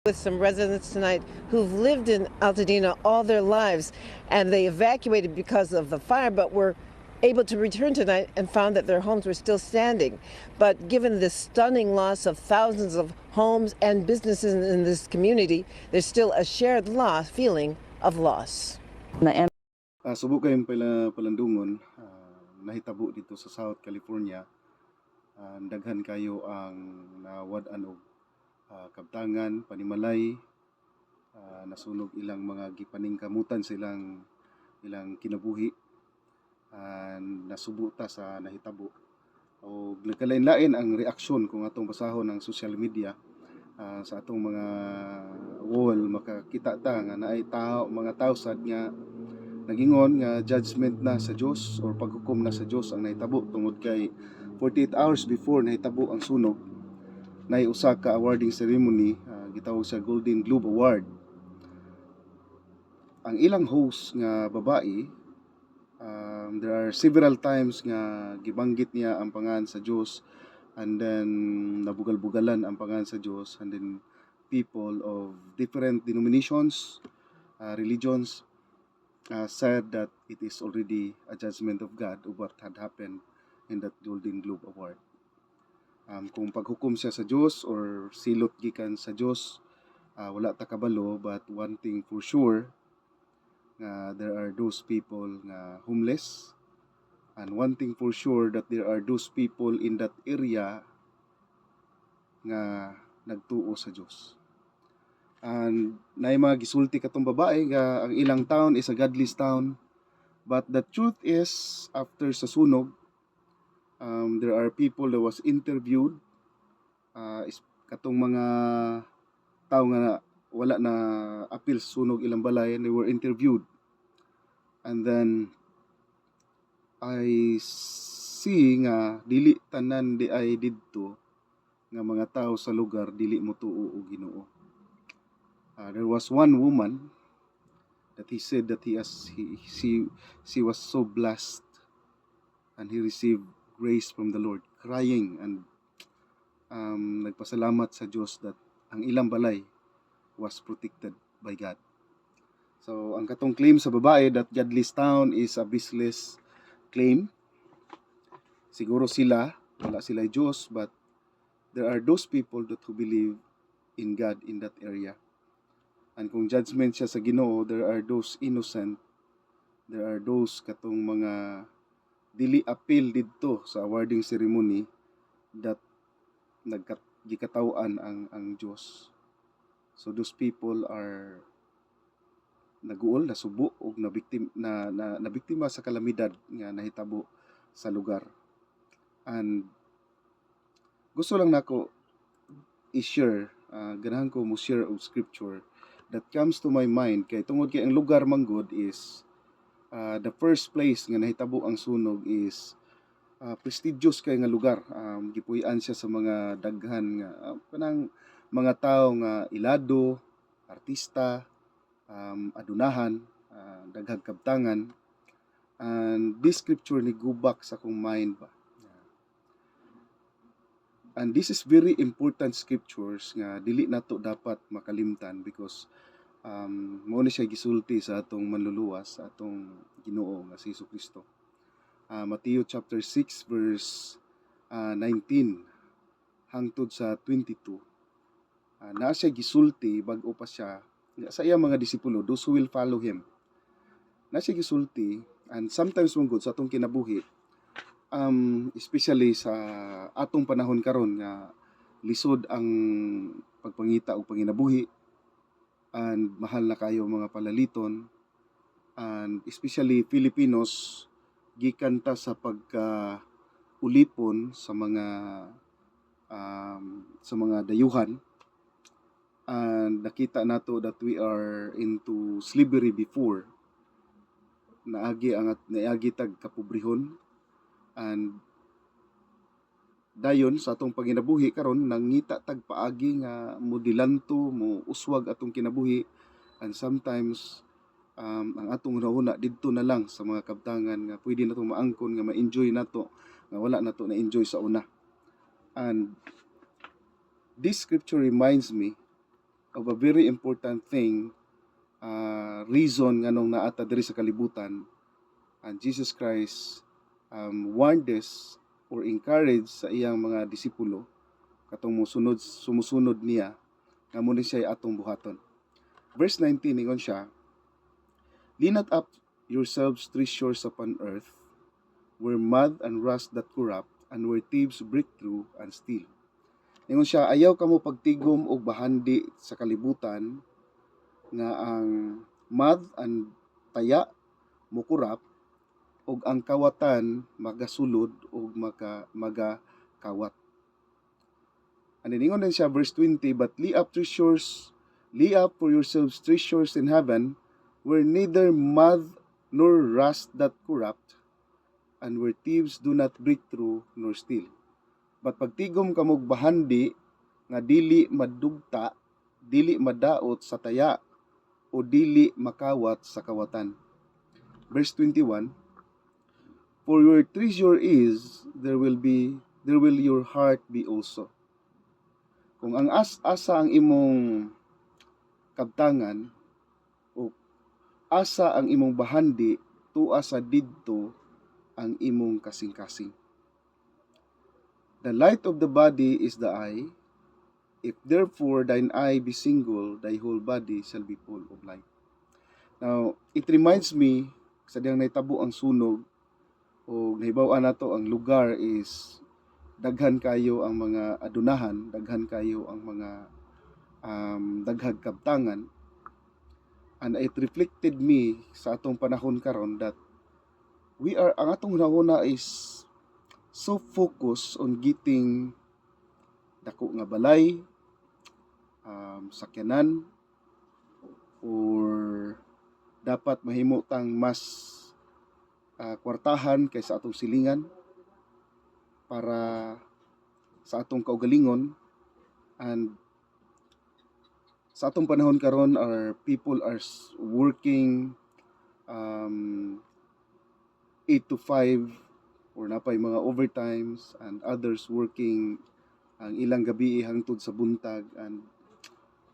With some residents tonight who've lived in Altadena all their lives, and they evacuated because of the fire, but were able to return tonight and found that their homes were still standing. But given the stunning loss of thousands of homes and businesses in this community, there's still a shared feeling of loss. Subo kayong palandungon, nahitabo dito sa South California. Daghan kayo ang nawad-an og kabtangan, panimalay, nasunog ilang mga gipaningkamutan silang ilang kinabuhi, nasubuta sa nahitabo. O nagkalain-lain ang reaksyon kung atong basahon ng social media. Sa atong mga wall makakita ta nga naay mga tao sad nga nagingon nga judgment na sa Dios or paghukom na sa Dios ang nahitabo tungod kay 48 hours before nahitabo ang sunog, nay usa ka awarding ceremony, gitawag sa Golden Globe Award. Ang ilang host nga babae, there are several times nga gibanggit niya ang pangalan sa Dios, and then nabugal-bugalan ang pangalan sa Dios, and then people of different denominations, religions, said that it is already a judgment of God of what had happened in that Golden Globe Award. Kung paghukom siya sa Diyos or silot gikan sa Diyos, wala ta kabalo, but one thing for sure, there are those people nga homeless, and one thing for sure that there are those people in that area nga nagtuo sa Diyos. And naay mga gisulti katong babae nga ang ilang town is a godless town, but the truth is after sa sunog, there are people that was interviewed, katong mga tao nga wala na appeal sa sunog ilang balay, and they were interviewed, and then I see nga dili tanan di ay didto nga mga tao sa lugar dili mo tuo og Ginoo. There was one woman that he said that she was so blessed and he received grace from the Lord, crying and nagpasalamat sa Diyos that ang ilang balay was protected by God. So ang katong claim sa babae that godless town is a baseless claim. Siguro wala sila Diyos, but there are those people that who believe in God in that area. And kung judgment siya sa Ginoo, there are those innocent, there are those katong mga dili appeal didto sa awarding ceremony that gikatawan ang Diyos. So those people are naguol, nasubo og nabiktima sa kalamidad nga nahitabo sa lugar. And gusto lang nako i-share, ganahan ko mo share og scripture that comes to my mind kay tungod kay ang lugar manggod is the first place nga nahitabo ang sunog is prestigious kay nga lugar. Gipuy-an siya sa mga daghan nga kanang mga tao nga ilado, artista, adunahan, daghang kabtangan, and this scripture ni gubak sa akong mind ba. And this is very important scriptures nga dili nato dapat makalimtan because mao ni siya gisulti sa atong manluluwas, sa atong Ginoo nga si Jesucristo. Matthew chapter 6 verse 19 hangtod sa 22. Na siya gisulti bag-o pa siya sa iyang mga disipulo, those who will follow him. Na siya gisulti, and sometimes mong sa atong kinabuhi, especially sa atong panahon karon nga lisod ang pagpangita o panginabuhi, and mahal na kayo mga palaliton, and especially Filipinos gikanta sa pagka-ulipon sa mga dayuhan, and nakita nato that we are into slavery before, naagi tag kapobrehon, and dayon sa atong panginabuhi karon nangita tag paagi nga modilanto mo uswag atong kinabuhi, and sometimes ang atong hunahuna didto na lang sa mga kabtangan nga pwede nato maangkon nga ma-enjoy nato nga wala nato na enjoy sa una. And this scripture reminds me of a very important thing, reason nganong naata diri sa kalibutan, and Jesus Christ warned us or encouraged sa iyang mga disipulo katong sumusunod niya nga mo ni siya atong buhaton. Verse 19 ingon siya, "Lay not up yourselves treasures upon earth, where moth and rust that corrupt, and where thieves break through and steal." Ingon siya, ayaw kamo pagtigom og bahandi sa kalibutan nga ang moth and taya mukurap ug ang kawatan magasulod ug magakawat. And then ingon din siya verse 20, "But lay up for yourselves treasures in heaven, where neither moth nor rust that corrupt, and where thieves do not break through nor steal." But pagtigom kamog bahandi nga dili madugta, dili madaot sa taya, o dili makawat sa kawatan. Verse 21, "For where treasure is, there will your heart be also." Kung ang asa ang imong kabtangan o asa ang imong bahandi, tuwa sa didto ang imong kasing-kasing. "The light of the body is the eye. If therefore thine eye be single, thy whole body shall be full of light." Now, it reminds me, sa diyang naitabo ang sunog, o nahibaw-an nato ang lugar is daghan kayo ang mga adunahan, daghan kayo ang mga daghag kabtangan, and it reflected me sa atong panahon karon that ang atong hunahuna is so focused on getting dako nga balay, sakyanan, or dapat mahimo tang mas kwartahan kaysa atong silingan para sa atong kaugalingon. And sa atong panahon karon, our people are working 8 to 5 or napay mga overtimes, and others working ang ilang gabi hangtod sa buntag, and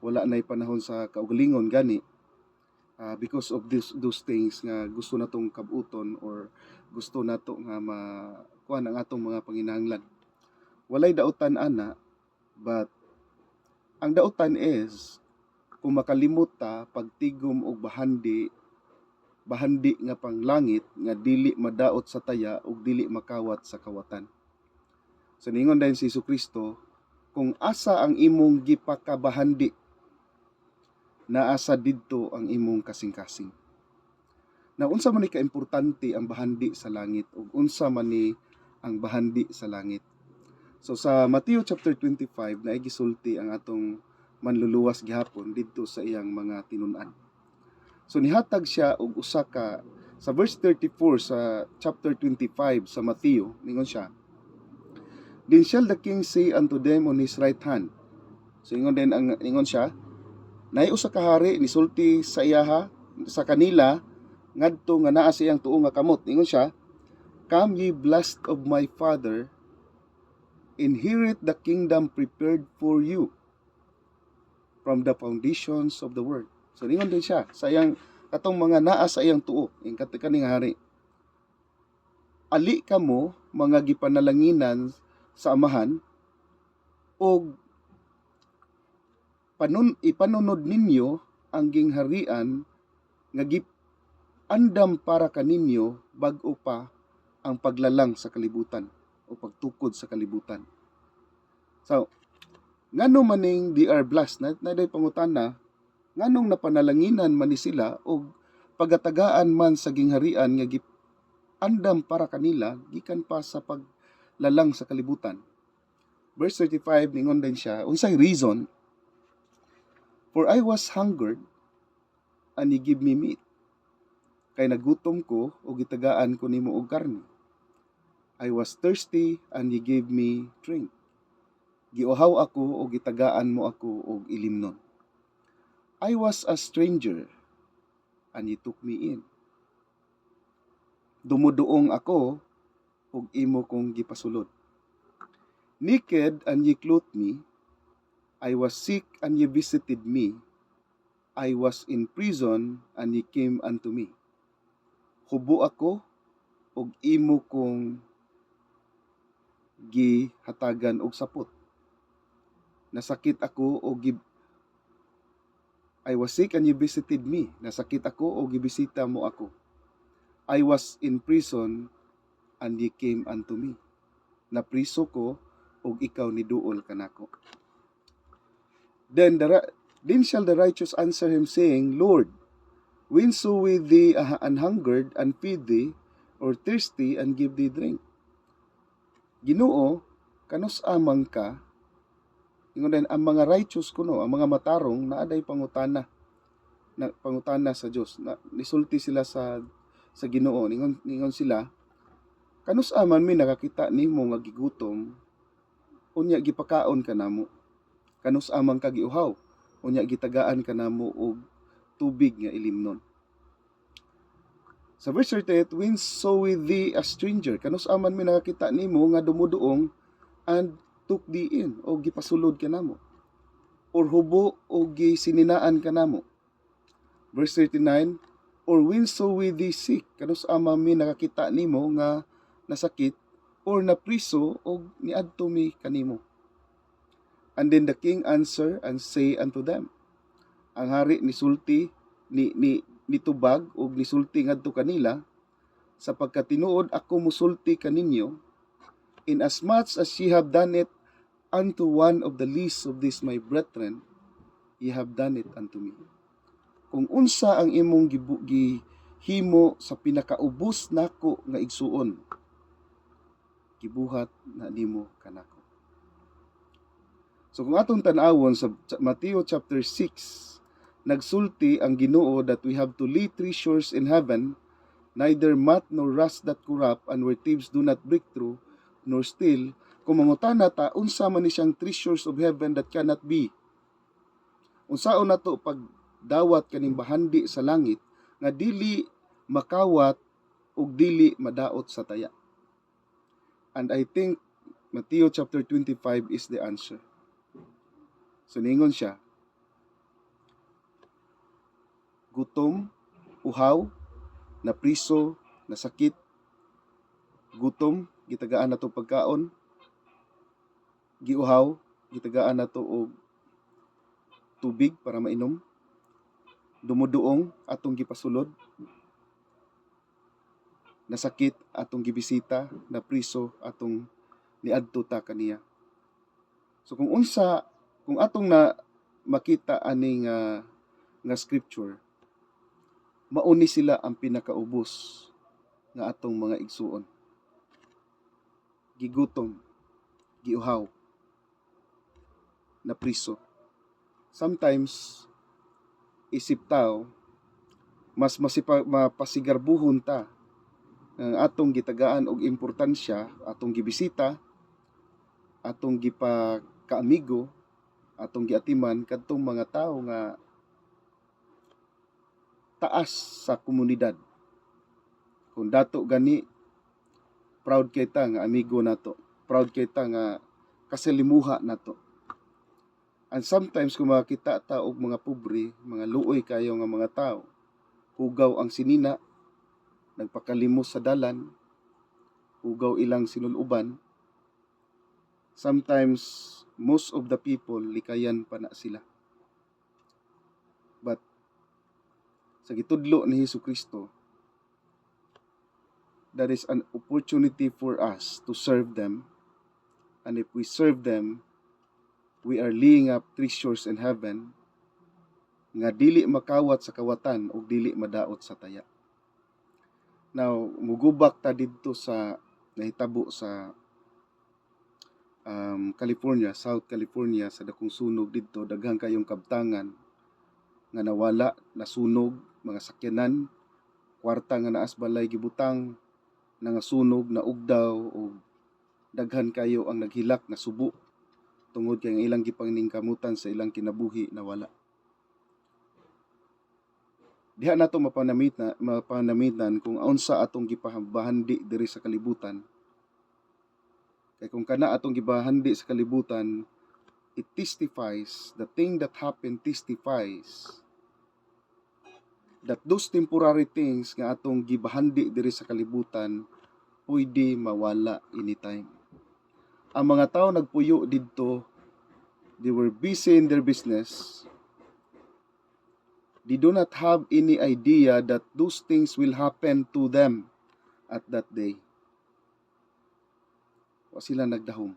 wala na'y panahon sa kaugalingon gani, because of those things nga gusto natong kabuton or gusto nato nga makuan ang atong mga panginahanglan. Walay dautan ana, but ang dautan is kung makalimot ta pagtigom og bahandi nga panglangit nga dili madaot sa taya ug dili makawat sa kawatan. So ningon dayon si Jesucristo, kung asa ang imong gipakabahandi, naasa didto ang imong kasing-kasing. Na unsa man ni kaimportante ang bahandi sa langit ug unsa man ni ang bahandi sa langit. So sa Matthew chapter 25 na gisulti ang atong manluluwas gihapon didto sa iyang mga tinun-an. So nihatag siya og usa ka sa verse 34 sa chapter 25 sa Matthew, ningon siya, "Then shall the king say unto them on his right hand." So ingon siya, nay usa ka hari nisulti sa iyaha sa kanila ngadto nga naa sa iyang tuo nga kamot. Ingon siya, "Come ye blessed of my Father, inherit the kingdom prepared for you from the foundations of the world." So ningon din siya sa iyang katong mga naa sa iyang tuo, ing kaning hari, "Ali kamo mga gipanalanginan sa Amahan, og ipanunod ninyo ang gingharian nga andam para kaninyo bag-o pa ang paglalang sa kalibutan o pagtukod sa kalibutan." So, ngano maning they are blessed, na day pangutana, nganong napanalanginan man ni sila o pagatagaan man sa gingharian nga andam para kanila gikan pa sa paglalang sa kalibutan. Verse 35 ningon din siya, unsay reason? "For I was hungered, and ye give me meat. Kay nagutom ko, o gitagaan ko nimo og karne. I was thirsty, and ye gave me drink. Giuhaw ako, o gitagaan mo ako og ilimnon. I was a stranger, and ye took me in. Dumuduong ako, ug imo kong gipasulod. Naked, and ye clothed me. I was sick, and ye visited me. I was in prison, and ye came unto me. Hubo ako, ug imo kong gihatagan og sapot. Nasakit ako, I was sick, and ye visited me. Nasakit ako, o gibisita mo ako. I was in prison, and ye came unto me. Napriso ko, ug ikaw niduol kanako. Then shall the righteous answer him, saying, Lord, when saw we thee an hungered, and feed thee, or thirsty, and give thee drink? Ginoo, kanos amang ka? Ingon din, ang mga righteous kuno, ang mga matarong, naaday pangutana sa Dios. Nisulti sila sa Ginoo. Ningon sila, kanus aman mi nakakita nimo nga gigutom, unya gipakaon ka namo. Kanus amang ka giuhaw, unya gitagaan ka namo og tubig nga ilimnon. Sa verse 38, when saw we thee a stranger, kanus aman mi nakakita nimo nga dumuduong, and took thee in, o gipasulod ka namo, or hubo, o gisininaan ka namo. Verse 39, or when saw we thee sick, kanus aman mi nakakita nimo nga nasakit, or napriso, o niadto mi kanimo. And then the king answer and say unto them, ang hari nisulti, nitubag, o nisulti ngadto kanila, sapagkat tinuod ako musulti kaninyo, inasmuch as ye have done it unto one of the least of these my brethren, ye have done it unto me. Kung unsa ang imong gihimo sa pinakaubos nako nga igsuon, gibuhat na nimo kanako. So kung atong tan-awon sa Matthew chapter 6, nagsulti ang Ginoo that we have to lay treasures in heaven, neither moth nor rust that corrupt, and where thieves do not break through nor steal. Kung mangutana ta, unsa man ni siyang treasures of heaven that cannot be? Unsaon nato pag dawat kaning bahandi sa langit nga dili makawat ug dili madaot sa taya? And I think Matthew chapter 25 is the answer. So ningon siya, gutom, uhaw, napriso, nasakit, gutom, gitagaan nato pagkaon, giuhaw, gitagaan nato og tubig para mainom, dumuduong atong gipasulod, nasakit atong gibisita, napriso atong niadto ta kaniya. So kung atong na makita ani nga scripture, mauni sila ang pinakaubos nga atong mga igsuon. Gigutom, giuhaw, napriso. Sometimes isip tao, mas mapasigarbuhon ta ang atong gitagaan og importansya, atong gibisita, atong gipakaamigo, atong giatiman kadtong mga tao nga taas sa komunidad. Kung dato gani, proud kay ta nga amigo nato, proud kay ta nga kasalimuha nato. And sometimes kung makita ta og mga pobre, mga luoy kayo nga mga tao, hugaw ang sinina, nagpakalimos sa dalan, hugaw ilang sinuluban, sometimes most of the people likayan pa na sila. But sa gitudlo ni Hesukristo, that is an opportunity for us to serve them. And if we serve them, we are laying up treasures in heaven nga dili makawat sa kawatan o dili madaot sa taya. Now, mugubak ta didto sa nahitabo sa California, South California, sa dakong sunog didto, daghang kayong kabtangan nga nawala, nasunog, mga sakyanan, kwarta nga naas balay gibutang, nga sunog, naugdaw, o daghan kayo ang naghilak, nasubo, tungod kay ang ilang gipangningkamutan sa ilang kinabuhi nawala. Diha nato mapanamitan kung unsa atong gipahandi diri sa kalibutan. Kay kung kana atong gibahandi sa kalibutan, it testifies, the thing that happened testifies that those temporary things nga atong gibahandi diri sa kalibutan pwede mawala anytime. Ang mga tao nagpuyo didto, they were busy in their business. They do not have any idea that those things will happen to them at that day. Wa sila nagdahom.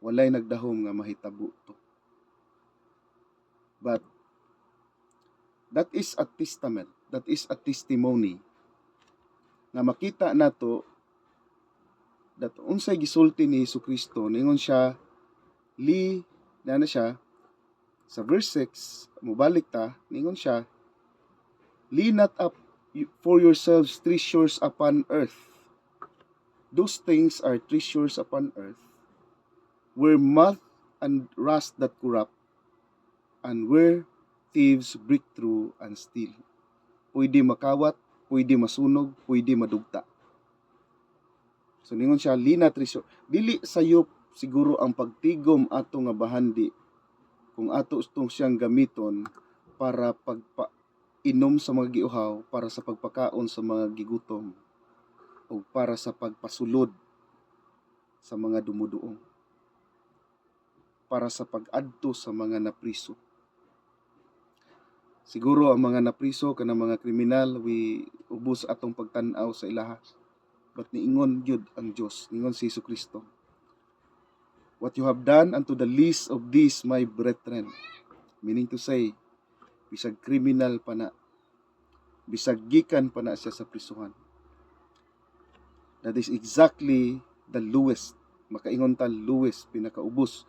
Walay nagdahom nga mahitabo to. But that is a testament, that is a testimony nga makita nato that unsay gisulti ni Jesucristo ningon siya na siya sa verse 6 mobalik ta ningon siya, lay not up for yourselves treasures upon earth. Those things are treasures upon earth, where moth and rust that corrupt, and where thieves break through and steal. Pwede makawat, pwede masunog, pwede madugta. So ningon siya, lina treasure. Dili sayop siguro ang pagtigom ato nga bahandi kung ato itong siyang gamiton para pagpainom sa mga giuhaw, para sa pagpakaon sa mga gigutom, o para sa pagpasulod sa mga dumuduong, para sa pag-adto sa mga napriso. Siguro ang mga napriso kanang mga kriminal, ubos atong pagtan-aw sa ilaha. But niingon yun ang Diyos, niingon si Jesucristo, what you have done unto the least of these my brethren, meaning to say, bisag criminal pa na, bisag gikan pa na siya sa prisuhan. That is exactly the lowest, makaingon ta lowest, pinakaubos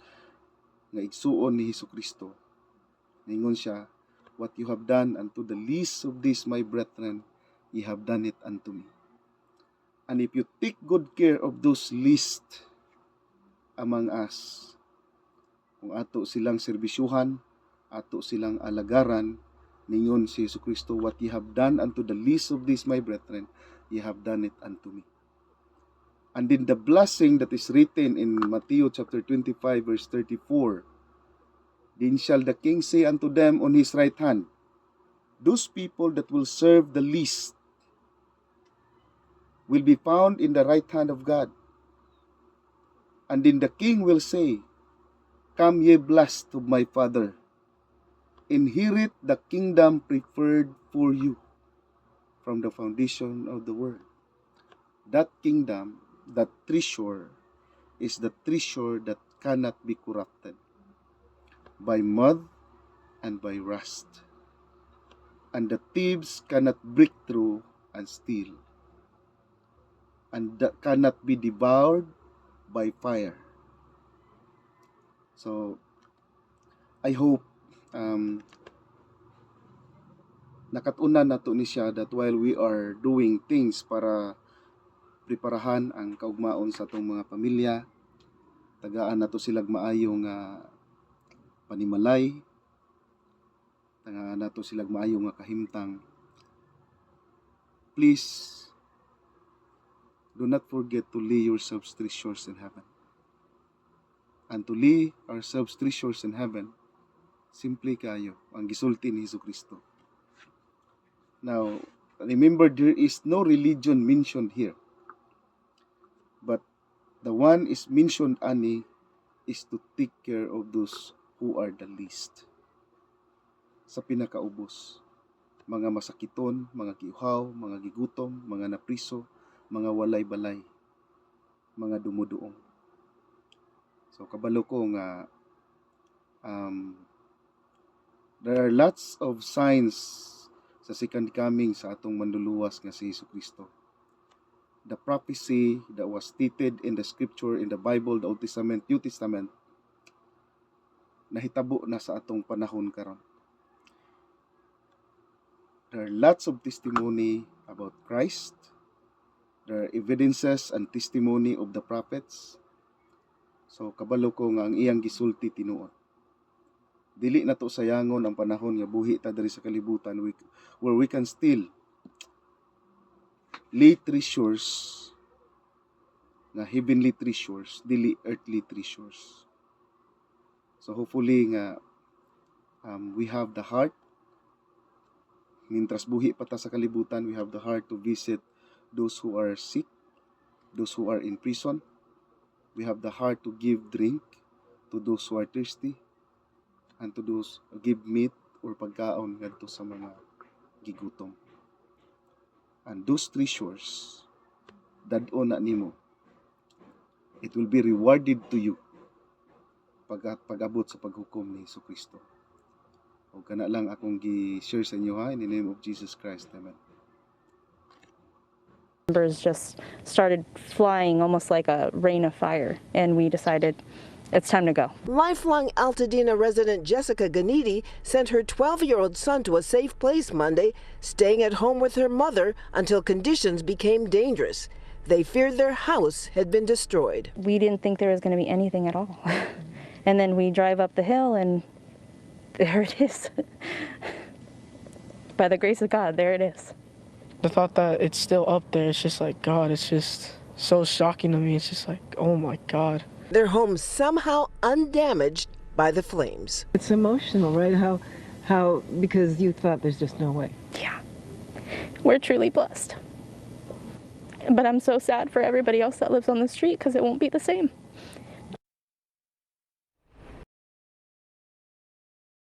nga igsuon ni Jesucristo. Ningon siya, what you have done unto the least of these my brethren, ye have done it unto me. And if you take good care of those least among us, kung ato silang serbisyuhan, ato silang alagaran, ningon si Jesucristo, what ye have done unto the least of these my brethren, ye have done it unto me. And in the blessing that is written in Matthew chapter 25 verse 34, then shall the king say unto them on his right hand, those people that will serve the least will be found in the right hand of God. And then the king will say, come ye blessed of my Father, inherit the kingdom prepared for you from the foundation of the world. That kingdom, that treasure, is the treasure that cannot be corrupted by moth and by rust. And the thieves cannot break through and steal. And that cannot be devoured by fire. So, I hope nakatunan nato ni siya that while we are doing things para preparahan ang kaugmaon sa atong mga pamilya, tagaan nato silang maayong panimalay, tagaan nato silang maayong kahimtang. Please, do not forget to lay yourselves treasures in heaven. And to lay ourselves treasures in heaven, simply kayo, ang gisulti ni Jesucristo. Now, remember, there is no religion mentioned here. But the one is mentioned, ani, is to take care of those who are the least. Sa pinakaubos, mga masakiton, mga giuhaw, mga gigutom, mga napriso, mga walay-balay, mga dumuduong. So, kabalo ko nga, there are lots of signs sa second coming sa atong manluluwas nga si Jesucristo. The prophecy that was stated in the scripture, in the Bible, the Old Testament, New Testament, nahitabo na sa atong panahon karon. There are lots of testimony about Christ. There are evidences and testimony of the prophets. So, kabalo ko nga ang iyang gisulti tinuod. Dili na to sayangon ang panahon nga buhi ta diri sa kalibutan where we can still lay treasures na heavenly treasures, dili earthly treasures. So hopefully nga we have the heart, mintras buhi pa ta sa kalibutan, we have the heart to visit those who are sick, those who are in prison. We have the heart to give drink to those who are thirsty, and to those give meat or pagkaon ngadto sa mga gigutom. And those treasures, dadto na nimo, it will be rewarded to you pag-abot sa paghukom ni Jesucristo. O kana lang akong gi-share sa inyo ha, in the name of Jesus Christ. Amen. Numbers just started flying almost like a rain of fire, and we decided it's time to go. Lifelong Altadena resident Jessica Ganiti sent her 12-year-old son to a safe place Monday, staying at home with her mother until conditions became dangerous. They feared their house had been destroyed. We didn't think there was going to be anything at all. And then we drive up the hill, and there it is. By the grace of God, there it is. The thought that it's still up there, it's just like, God, it's just so shocking to me. It's just like, oh my God. Their home somehow undamaged by the flames. It's emotional, right? How because you thought there's just no way. Yeah, we're truly blessed. But I'm so sad for everybody else that lives on the street because it won't be the same.